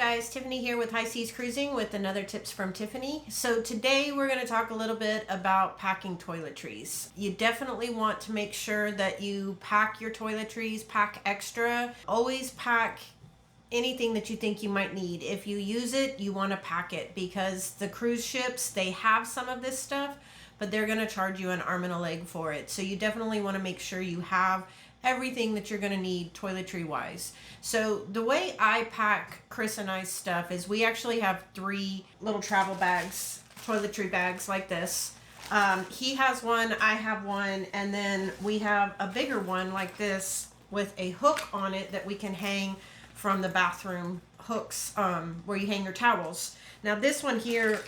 guys, Tiffany here with High Seas Cruising with another tips from Tiffany. So today we're going to talk a little bit about packing toiletries. You definitely want to make sure that you pack your toiletries, pack extra. Always pack anything that you think you might need. If you use it, you want to pack it because the cruise ships, they have some of this stuff, but they're going to charge you an arm and a leg for it. So you definitely want to make sure you have everything that you're going to need toiletry wise. So the way I pack Chris and I's stuff is we actually have 3 little travel bags, toiletry bags like this. He has one, I have one, and then we have a bigger one like this with a hook on it that we can hang from the bathroom hooks where you hang your towels. Now this one here,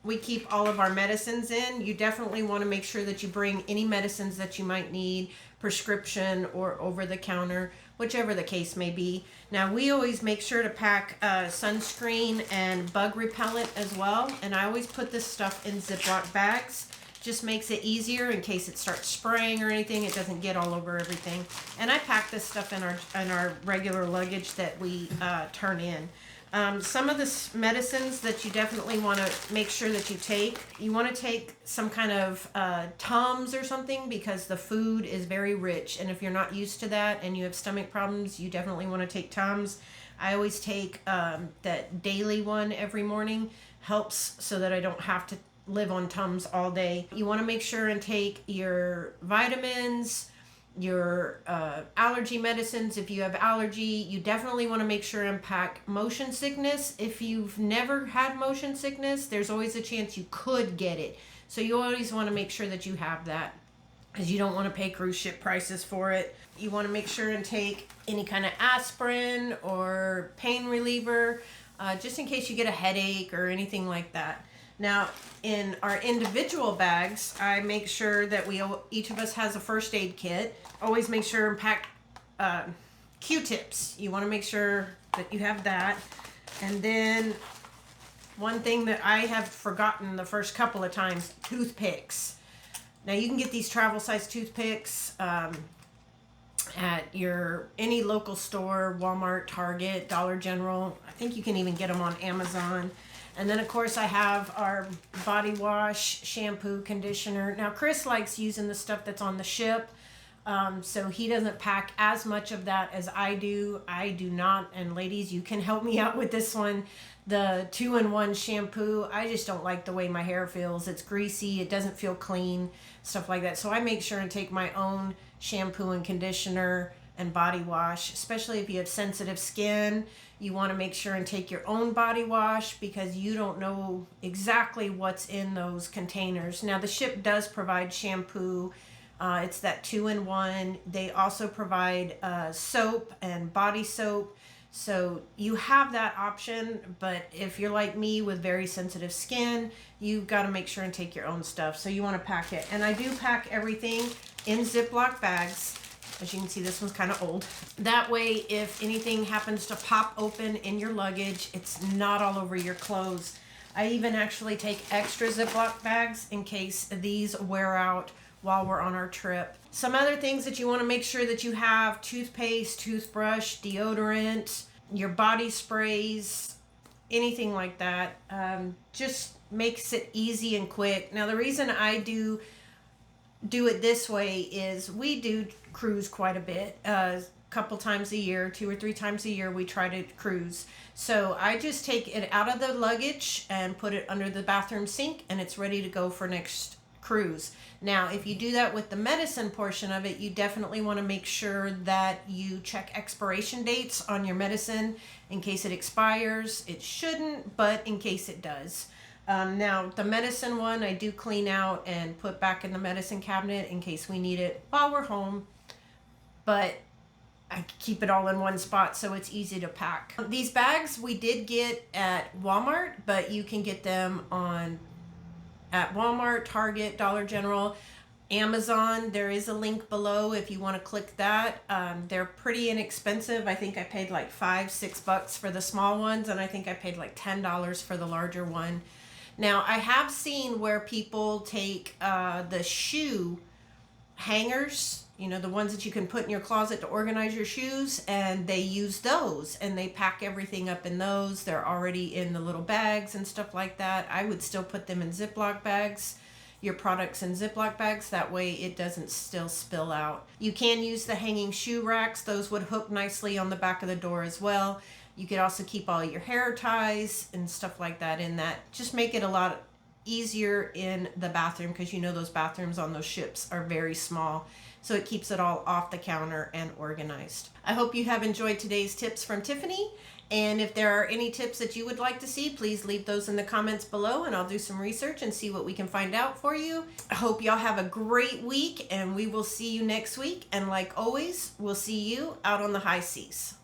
we keep all of our medicines in. You definitely want to make sure that you bring any medicines that you might need, prescription or over the counter, whichever the case may be. Now we always make sure to pack sunscreen and bug repellent as well. And I always put this stuff in Ziploc bags. Just makes it easier in case it starts spraying or anything. It doesn't get all over everything. And I pack this stuff in our regular luggage that we turn in. Some of the medicines that you definitely want to make sure that you take, you want to take some kind of Tums or something because the food is very rich. And if you're not used to that and you have stomach problems, you definitely want to take Tums. I always take that daily one every morning. Helps so that I don't have to live on Tums all day. You want to make sure and take your vitamins, your allergy medicines. If you have allergy, you definitely want to make sure and pack motion sickness. If you've never had motion sickness, there's always a chance you could get it. So you always want to make sure that you have that because you don't want to pay cruise ship prices for it. You want to make sure and take any kind of aspirin or pain reliever just in case you get a headache or anything like that. Now, in our individual bags, I make sure that each of us has a first aid kit. Always make sure and pack Q-tips. You want to make sure that you have that. And then one thing that I have forgotten the first couple of times, toothpicks. Now, you can get these travel size toothpicks at any local store, Walmart, Target, Dollar General. I think you can even get them on Amazon. And then, of course, I have our body wash, shampoo, conditioner. Now, Chris likes using the stuff that's on the ship, so he doesn't pack as much of that as I do. I do not. And ladies, you can help me out with this one. The 2-in-1 shampoo, I just don't like the way my hair feels. It's greasy. It doesn't feel clean, stuff like that. So I make sure and take my own shampoo and conditioner and body wash, especially if you have sensitive skin. You want to make sure and take your own body wash because you don't know exactly what's in those containers. Now the ship does provide shampoo. It's that 2-in-1. They also provide soap and body soap. So you have that option, but if you're like me with very sensitive skin, you've got to make sure and take your own stuff. So you want to pack it. And I do pack everything in Ziploc bags. As you can see, this one's kind of old. That way, if anything happens to pop open in your luggage, it's not all over your clothes. I even actually take extra Ziploc bags in case these wear out while we're on our trip. Some other things that you want to make sure that you have: toothpaste, toothbrush, deodorant, your body sprays, anything like that. Just makes it easy and quick. Now, the reason I do it this way is we do cruise quite a bit, a couple times a year, 2 or 3 times a year we try to cruise. So I just take it out of the luggage and put it under the bathroom sink and it's ready to go for next cruise. Now, if you do that with the medicine portion of it, you definitely want to make sure that you check expiration dates on your medicine in case it expires. It shouldn't, but in case it does. Now, the medicine one I do clean out and put back in the medicine cabinet in case we need it while we're home. But I keep it all in one spot so it's easy to pack. These bags we did get at Walmart, but you can get them at Walmart, Target, Dollar General, Amazon. There is a link below if you want to click that. They're pretty inexpensive. I think I paid like $5-6 for the small ones, and I think I paid like $10 for the larger one. Now, I have seen where people take the shoe hangers you know, the ones that you can put in your closet to organize your shoes, and they use those and they pack everything up in those. They're already in the little bags and stuff like that. I would still put them in Ziploc bags, your products in Ziploc bags. That way it doesn't still spill out. You can use the hanging shoe racks. Those would hook nicely on the back of the door as well. You could also keep all your hair ties and stuff like that in that. Just make it a lot easier in the bathroom, because you know those bathrooms on those ships are very small, so it keeps it all off the counter and organized. I hope you have enjoyed today's tips from Tiffany, and if there are any tips that you would like to see, please leave those in the comments below and I'll do some research and see what we can find out for you. I hope y'all have a great week, and we will see you next week, and like always, we'll see you out on the high seas.